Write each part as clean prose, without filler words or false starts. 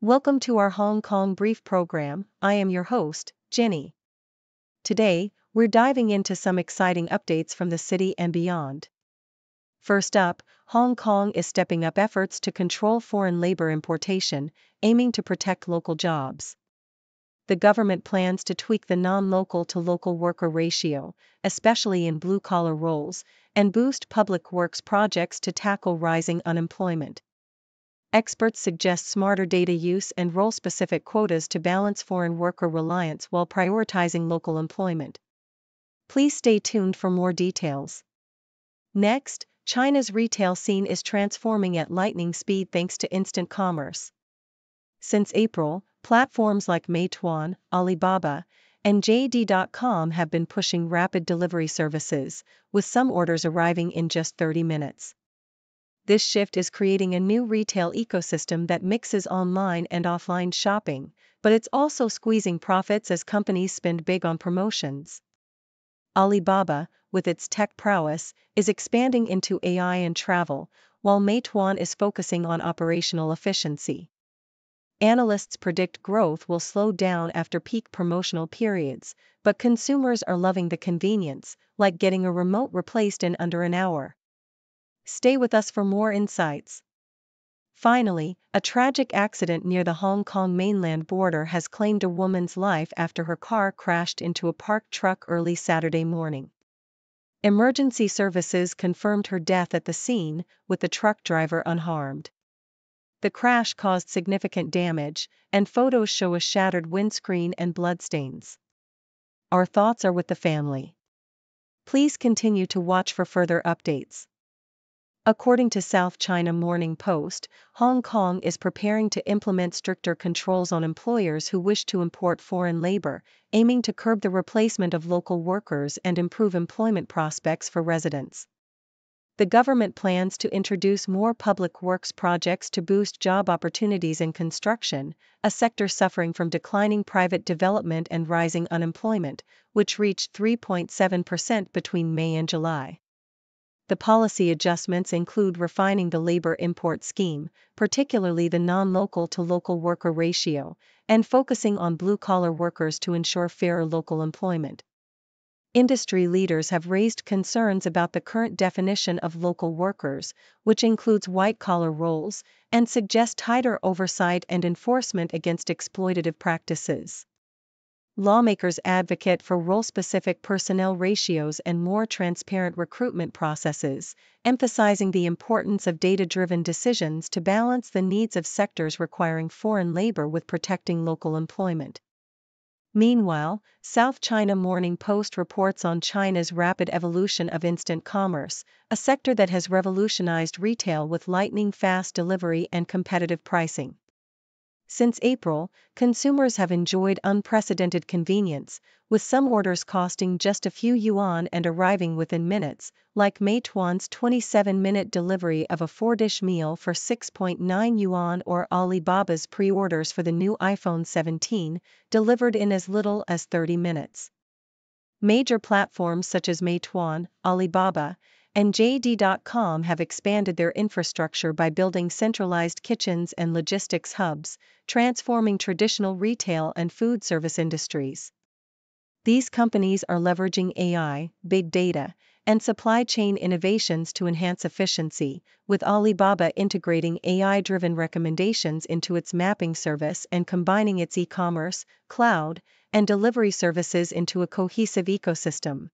Welcome to our Hong Kong Brief program. I am your host, Jenny. Today, we're diving into some exciting updates from the city and beyond. First up, Hong Kong is stepping up efforts to control foreign labor importation, aiming to protect local jobs. The government plans to tweak the non-local to local worker ratio, especially in blue-collar roles, and boost public works projects to tackle rising unemployment. Experts suggest smarter data use and role-specific quotas to balance foreign worker reliance while prioritizing local employment. Please stay tuned for more details. Next, China's retail scene is transforming at lightning speed thanks to instant commerce. Since April, platforms like Meituan, Alibaba, and JD.com have been pushing rapid delivery services, with some orders arriving in just 30 minutes. This shift is creating a new retail ecosystem that mixes online and offline shopping, but it's also squeezing profits as companies spend big on promotions. Alibaba, with its tech prowess, is expanding into AI and travel, while Meituan is focusing on operational efficiency. Analysts predict growth will slow down after peak promotional periods, but consumers are loving the convenience, like getting a remote replaced in under an hour. Stay with us for more insights. Finally, a tragic accident near the Hong Kong mainland border has claimed a woman's life after her car crashed into a parked truck early Saturday morning. Emergency services confirmed her death at the scene, with the truck driver unharmed. The crash caused significant damage, and photos show a shattered windscreen and bloodstains. Our thoughts are with the family. Please continue to watch for further updates. According to South China Morning Post, Hong Kong is preparing to implement stricter controls on employers who wish to import foreign labor, aiming to curb the replacement of local workers and improve employment prospects for residents. The government plans to introduce more public works projects to boost job opportunities in construction, a sector suffering from declining private development and rising unemployment, which reached 3.7% between May and July. The policy adjustments include refining the labor import scheme, particularly the non-local to local worker ratio, and focusing on blue-collar workers to ensure fairer local employment. Industry leaders have raised concerns about the current definition of local workers, which includes white-collar roles, and suggest tighter oversight and enforcement against exploitative practices. Lawmakers advocate for role-specific personnel ratios and more transparent recruitment processes, emphasizing the importance of data-driven decisions to balance the needs of sectors requiring foreign labor with protecting local employment. Meanwhile, South China Morning Post reports on China's rapid evolution of instant commerce, a sector that has revolutionized retail with lightning-fast delivery and competitive pricing. Since April, consumers have enjoyed unprecedented convenience, with some orders costing just a few yuan and arriving within minutes, like Meituan's 27-minute delivery of a 4-dish meal for 6.9 yuan or Alibaba's pre-orders for the new iPhone 17, delivered in as little as 30 minutes. Major platforms such as Meituan, Alibaba, and JD.com have expanded their infrastructure by building centralized kitchens and logistics hubs, transforming traditional retail and food service industries. These companies are leveraging AI, big data, and supply chain innovations to enhance efficiency, with Alibaba integrating AI-driven recommendations into its mapping service and combining its e-commerce, cloud, and delivery services into a cohesive ecosystem.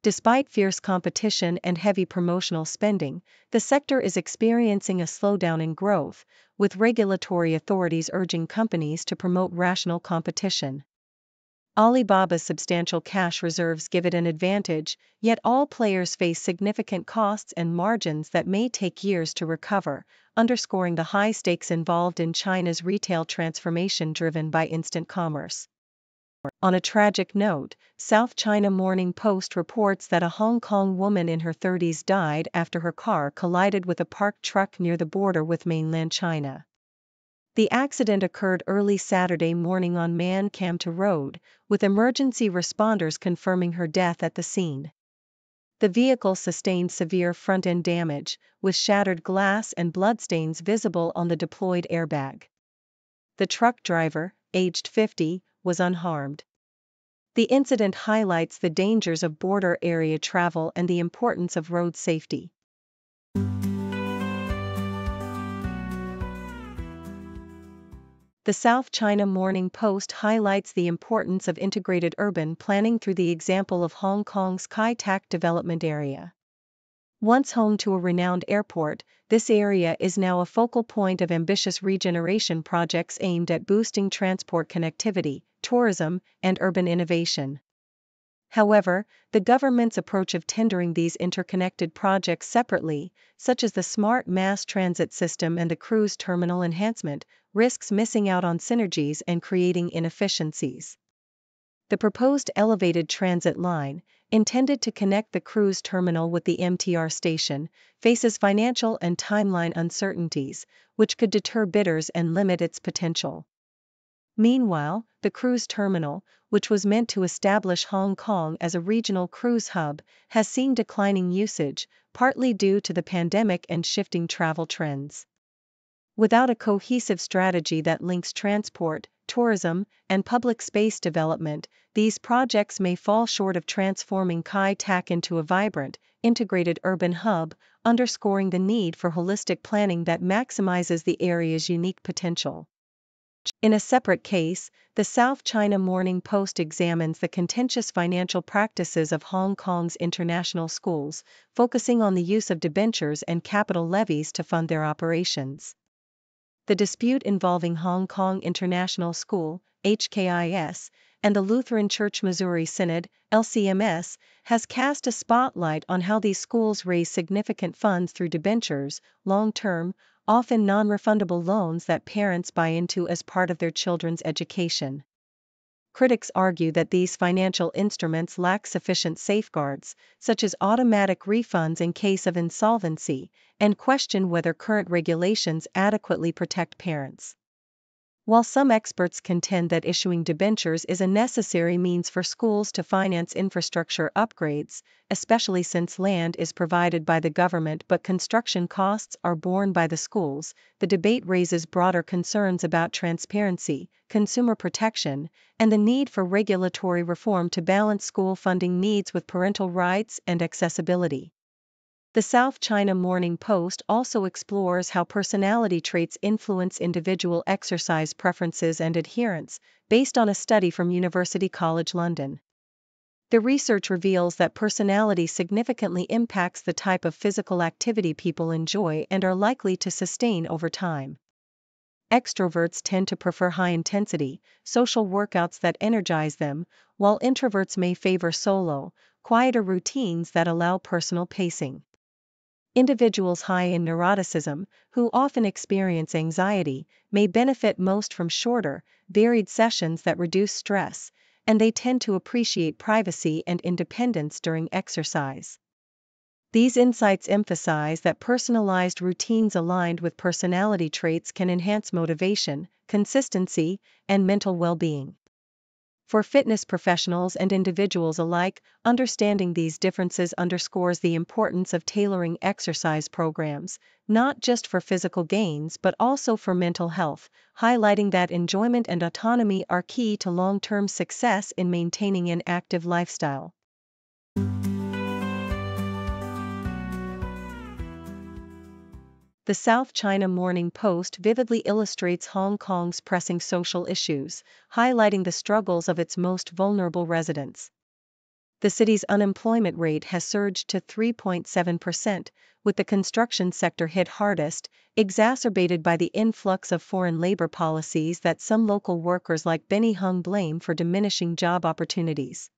Despite fierce competition and heavy promotional spending, the sector is experiencing a slowdown in growth, with regulatory authorities urging companies to promote rational competition. Alibaba's substantial cash reserves give it an advantage, yet all players face significant costs and margins that may take years to recover, underscoring the high stakes involved in China's retail transformation driven by instant commerce. On a tragic note, South China Morning Post reports that a Hong Kong woman in her 30s died after her car collided with a parked truck near the border with mainland China. The accident occurred early Saturday morning on Man Kam To Road, with emergency responders confirming her death at the scene. The vehicle sustained severe front-end damage, with shattered glass and bloodstains visible on the deployed airbag. The truck driver, aged 50, was unharmed. The incident highlights the dangers of border area travel and the importance of road safety. The South China Morning Post highlights the importance of integrated urban planning through the example of Hong Kong's Kai Tak development area. Once home to a renowned airport, this area is now a focal point of ambitious regeneration projects aimed at boosting transport connectivity, tourism, and urban innovation. However, the government's approach of tendering these interconnected projects separately, such as the smart mass transit system and the cruise terminal enhancement, risks missing out on synergies and creating inefficiencies. The proposed elevated transit line, intended to connect the cruise terminal with the MTR station, faces financial and timeline uncertainties, which could deter bidders and limit its potential. Meanwhile, the cruise terminal, which was meant to establish Hong Kong as a regional cruise hub, has seen declining usage, partly due to the pandemic and shifting travel trends. Without a cohesive strategy that links transport, tourism, and public space development, these projects may fall short of transforming Kai Tak into a vibrant, integrated urban hub, underscoring the need for holistic planning that maximizes the area's unique potential. In a separate case, the South China Morning Post examines the contentious financial practices of Hong Kong's international schools, focusing on the use of debentures and capital levies to fund their operations. The dispute involving Hong Kong International School, HKIS, and the Lutheran Church Missouri Synod, LCMS, has cast a spotlight on how these schools raise significant funds through debentures, long-term, often non-refundable loans that parents buy into as part of their children's education. Critics argue that these financial instruments lack sufficient safeguards, such as automatic refunds in case of insolvency, and question whether current regulations adequately protect parents. While some experts contend that issuing debentures is a necessary means for schools to finance infrastructure upgrades, especially since land is provided by the government but construction costs are borne by the schools, the debate raises broader concerns about transparency, consumer protection, and the need for regulatory reform to balance school funding needs with parental rights and accessibility. The South China Morning Post also explores how personality traits influence individual exercise preferences and adherence, based on a study from University College London. The research reveals that personality significantly impacts the type of physical activity people enjoy and are likely to sustain over time. Extroverts tend to prefer high-intensity, social workouts that energize them, while introverts may favor solo, quieter routines that allow personal pacing. Individuals high in neuroticism, who often experience anxiety, may benefit most from shorter, varied sessions that reduce stress, and they tend to appreciate privacy and independence during exercise. These insights emphasize that personalized routines aligned with personality traits can enhance motivation, consistency, and mental well-being. For fitness professionals and individuals alike, understanding these differences underscores the importance of tailoring exercise programs, not just for physical gains but also for mental health, highlighting that enjoyment and autonomy are key to long-term success in maintaining an active lifestyle. The South China Morning Post vividly illustrates Hong Kong's pressing social issues, highlighting the struggles of its most vulnerable residents. The city's unemployment rate has surged to 3.7%, with the construction sector hit hardest, exacerbated by the influx of foreign labor policies that some local workers like Benny Hung blame for diminishing job opportunities.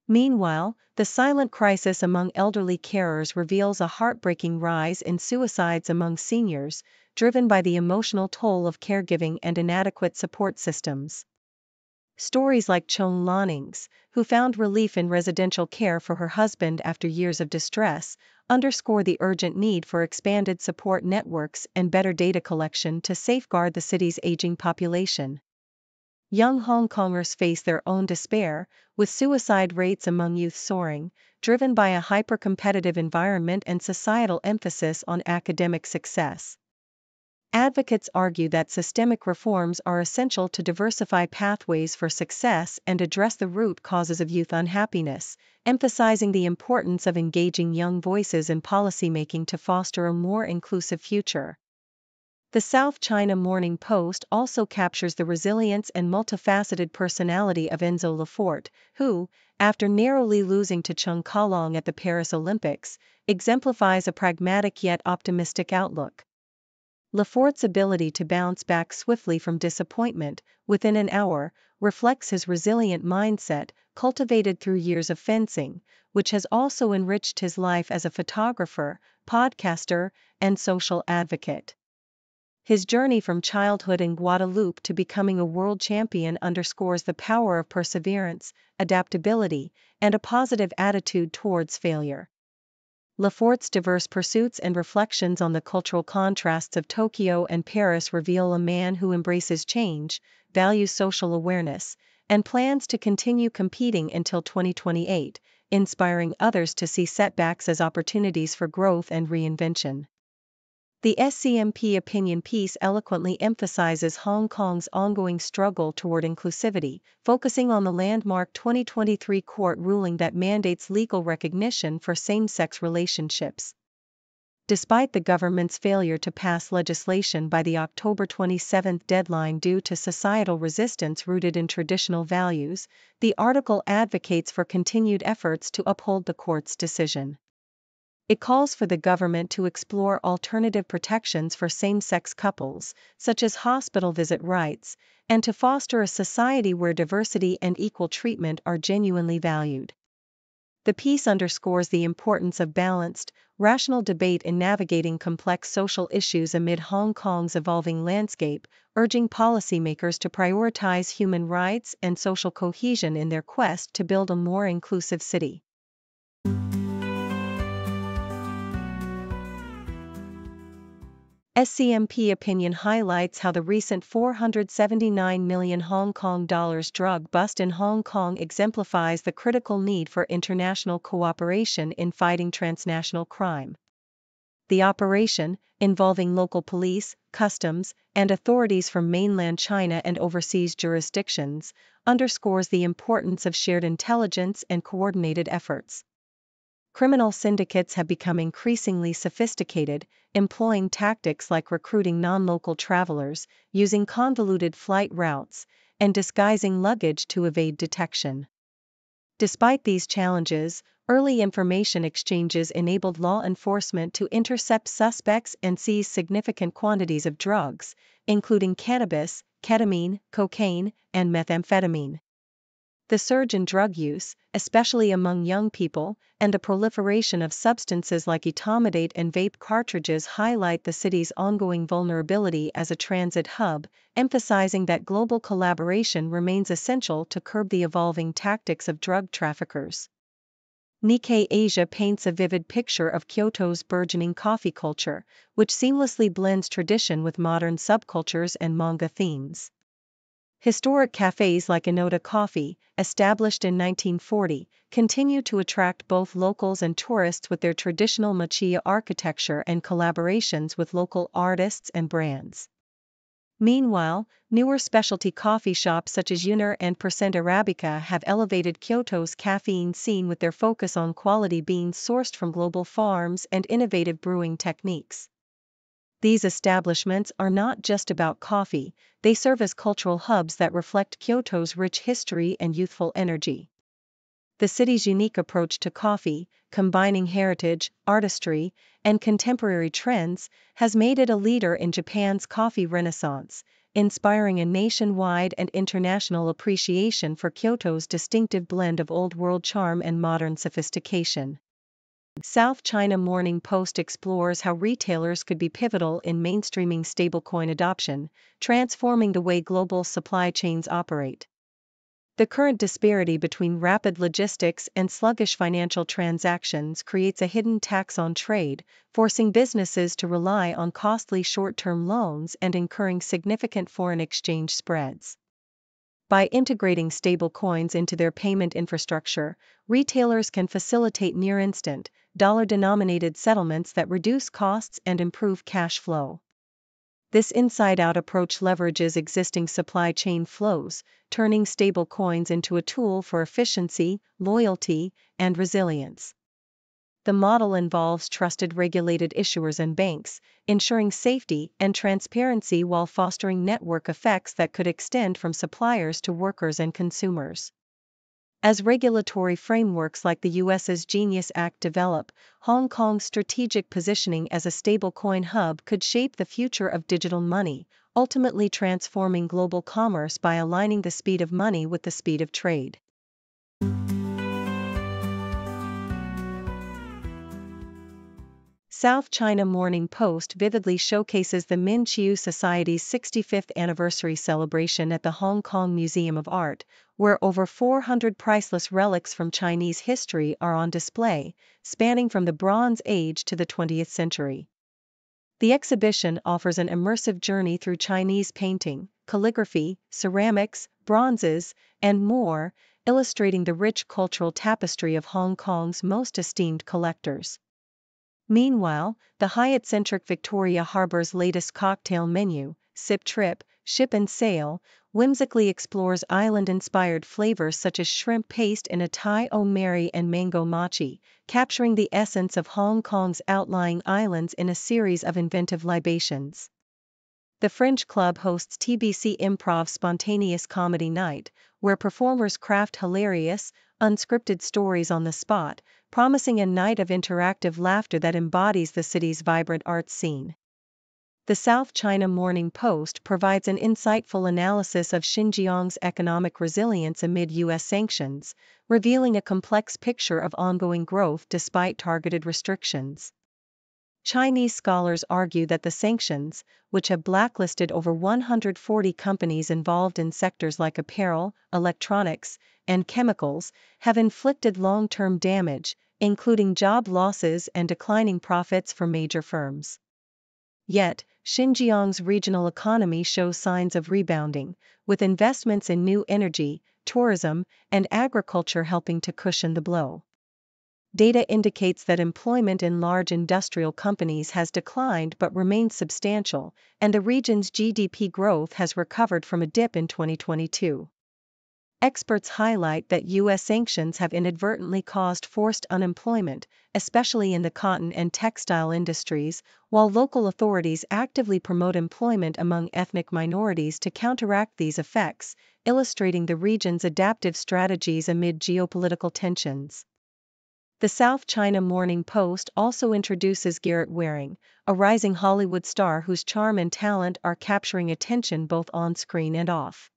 Meanwhile, the silent crisis among elderly carers reveals a heartbreaking rise in suicides among seniors, driven by the emotional toll of caregiving and inadequate support systems. Stories like Chong Lanning's, who found relief in residential care for her husband after years of distress, underscore the urgent need for expanded support networks and better data collection to safeguard the city's aging population. Young Hongkongers face their own despair, with suicide rates among youth soaring, driven by a hyper-competitive environment and societal emphasis on academic success. Advocates argue that systemic reforms are essential to diversify pathways for success and address the root causes of youth unhappiness, emphasizing the importance of engaging young voices in policymaking to foster a more inclusive future. The South China Morning Post also captures the resilience and multifaceted personality of Enzo Lefort, who, after narrowly losing to Chung Kalong at the Paris Olympics, exemplifies a pragmatic yet optimistic outlook. Lefort's ability to bounce back swiftly from disappointment within an hour reflects his resilient mindset, cultivated through years of fencing, which has also enriched his life as a photographer, podcaster, and social advocate. His journey from childhood in Guadeloupe to becoming a world champion underscores the power of perseverance, adaptability, and a positive attitude towards failure. Lefort's diverse pursuits and reflections on the cultural contrasts of Tokyo and Paris reveal a man who embraces change, values social awareness, and plans to continue competing until 2028, inspiring others to see setbacks as opportunities for growth and reinvention. The SCMP opinion piece eloquently emphasizes Hong Kong's ongoing struggle toward inclusivity, focusing on the landmark 2023 court ruling that mandates legal recognition for same-sex relationships. Despite the government's failure to pass legislation by the October 27 deadline due to societal resistance rooted in traditional values, the article advocates for continued efforts to uphold the court's decision. It calls for the government to explore alternative protections for same-sex couples, such as hospital visit rights, and to foster a society where diversity and equal treatment are genuinely valued. The piece underscores the importance of balanced, rational debate in navigating complex social issues amid Hong Kong's evolving landscape, urging policymakers to prioritize human rights and social cohesion in their quest to build a more inclusive city. SCMP opinion highlights how the recent 479 million Hong Kong dollars drug bust in Hong Kong exemplifies the critical need for international cooperation in fighting transnational crime. The operation, involving local police, customs, and authorities from mainland China and overseas jurisdictions, underscores the importance of shared intelligence and coordinated efforts. Criminal syndicates have become increasingly sophisticated, employing tactics like recruiting non-local travelers, using convoluted flight routes, and disguising luggage to evade detection. Despite these challenges, early information exchanges enabled law enforcement to intercept suspects and seize significant quantities of drugs, including cannabis, ketamine, cocaine, and methamphetamine. The surge in drug use, especially among young people, and the proliferation of substances like etomidate and vape cartridges highlight the city's ongoing vulnerability as a transit hub, emphasizing that global collaboration remains essential to curb the evolving tactics of drug traffickers. Nikkei Asia paints a vivid picture of Kyoto's burgeoning coffee culture, which seamlessly blends tradition with modern subcultures and manga themes. Historic cafes like Inoda Coffee, established in 1940, continue to attract both locals and tourists with their traditional machiya architecture and collaborations with local artists and brands. Meanwhile, newer specialty coffee shops such as Yuner and Percent Arabica have elevated Kyoto's caffeine scene with their focus on quality beans sourced from global farms and innovative brewing techniques. These establishments are not just about coffee, they serve as cultural hubs that reflect Kyoto's rich history and youthful energy. The city's unique approach to coffee, combining heritage, artistry, and contemporary trends, has made it a leader in Japan's coffee renaissance, inspiring a nationwide and international appreciation for Kyoto's distinctive blend of old-world charm and modern sophistication. South China Morning Post explores how retailers could be pivotal in mainstreaming stablecoin adoption, transforming the way global supply chains operate. The current disparity between rapid logistics and sluggish financial transactions creates a hidden tax on trade, forcing businesses to rely on costly short-term loans and incurring significant foreign exchange spreads. By integrating stablecoins into their payment infrastructure, retailers can facilitate near-instant, dollar-denominated settlements that reduce costs and improve cash flow. This inside-out approach leverages existing supply chain flows, turning stable coins into a tool for efficiency, loyalty, and resilience. The model involves trusted regulated issuers and banks, ensuring safety and transparency while fostering network effects that could extend from suppliers to workers and consumers. As regulatory frameworks like the US's Genius Act develop, Hong Kong's strategic positioning as a stablecoin hub could shape the future of digital money, ultimately transforming global commerce by aligning the speed of money with the speed of trade. South China Morning Post vividly showcases the Min Chiu Society's 65th anniversary celebration at the Hong Kong Museum of Art, where over 400 priceless relics from Chinese history are on display, spanning from the Bronze Age to the 20th century. The exhibition offers an immersive journey through Chinese painting, calligraphy, ceramics, bronzes, and more, illustrating the rich cultural tapestry of Hong Kong's most esteemed collectors. Meanwhile, the Hyatt-centric Victoria Harbour's latest cocktail menu, Sip Trip, Ship and Sail, whimsically explores island-inspired flavors such as shrimp paste in a Thai O Mary and mango mochi, capturing the essence of Hong Kong's outlying islands in a series of inventive libations. The Fringe Club hosts TBC Improv Spontaneous Comedy Night, where performers craft hilarious, unscripted stories on the spot, promising a night of interactive laughter that embodies the city's vibrant arts scene. The South China Morning Post provides an insightful analysis of Xinjiang's economic resilience amid U.S. sanctions, revealing a complex picture of ongoing growth despite targeted restrictions. Chinese scholars argue that the sanctions, which have blacklisted over 140 companies involved in sectors like apparel, electronics, and chemicals, have inflicted long-term damage, including job losses and declining profits for major firms. Yet, Xinjiang's regional economy shows signs of rebounding, with investments in new energy, tourism, and agriculture helping to cushion the blow. Data indicates that employment in large industrial companies has declined but remains substantial, and the region's GDP growth has recovered from a dip in 2022. Experts highlight that U.S. sanctions have inadvertently caused forced unemployment, especially in the cotton and textile industries, while local authorities actively promote employment among ethnic minorities to counteract these effects, illustrating the region's adaptive strategies amid geopolitical tensions. The South China Morning Post also introduces Garrett Waring, a rising Hollywood star whose charm and talent are capturing attention both on-screen and off.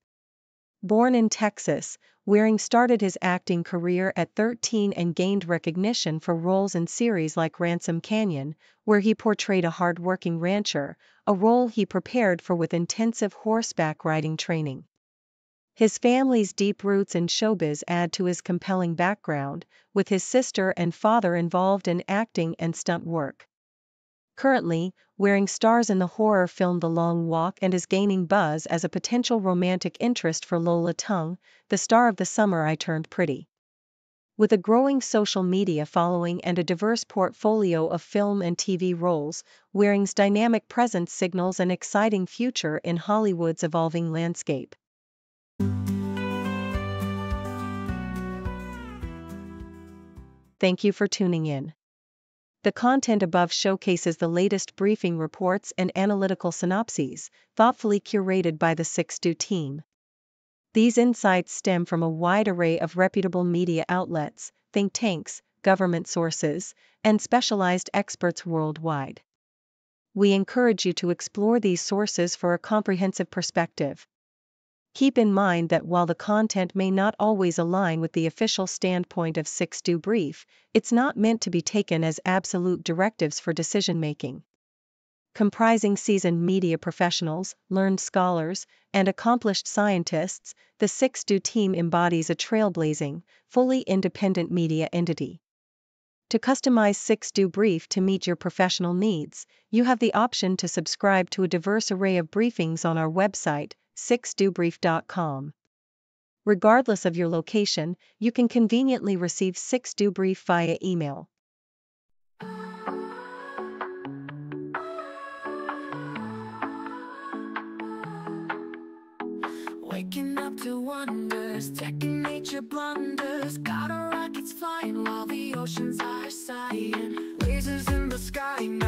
Born in Texas, Waring started his acting career at 13 and gained recognition for roles in series like Ransom Canyon, where he portrayed a hard-working rancher, a role he prepared for with intensive horseback riding training. His family's deep roots in showbiz add to his compelling background, with his sister and father involved in acting and stunt work. Currently, Waring stars in the horror film The Long Walk and is gaining buzz as a potential romantic interest for Lola Tung, the star of The Summer I Turned Pretty. With a growing social media following and a diverse portfolio of film and TV roles, Waring's dynamic presence signals an exciting future in Hollywood's evolving landscape. Thank you for tuning in. The content above showcases the latest briefing reports and analytical synopses, thoughtfully curated by the 6Do team. These insights stem from a wide array of reputable media outlets, think tanks, government sources, and specialized experts worldwide. We encourage you to explore these sources for a comprehensive perspective. Keep in mind that while the content may not always align with the official standpoint of 6Do Brief, it's not meant to be taken as absolute directives for decision-making. Comprising seasoned media professionals, learned scholars, and accomplished scientists, the 6Do team embodies a trailblazing, fully independent media entity. To customize 6Do Brief to meet your professional needs, you have the option to subscribe to a diverse array of briefings on our website, 6dobrief.com. Regardless of your location, you can conveniently receive 6Do Brief via email. Waking up to wonders, tech and nature blunders. Got our rockets flying while the oceans are sighing. Lasers in the sky now.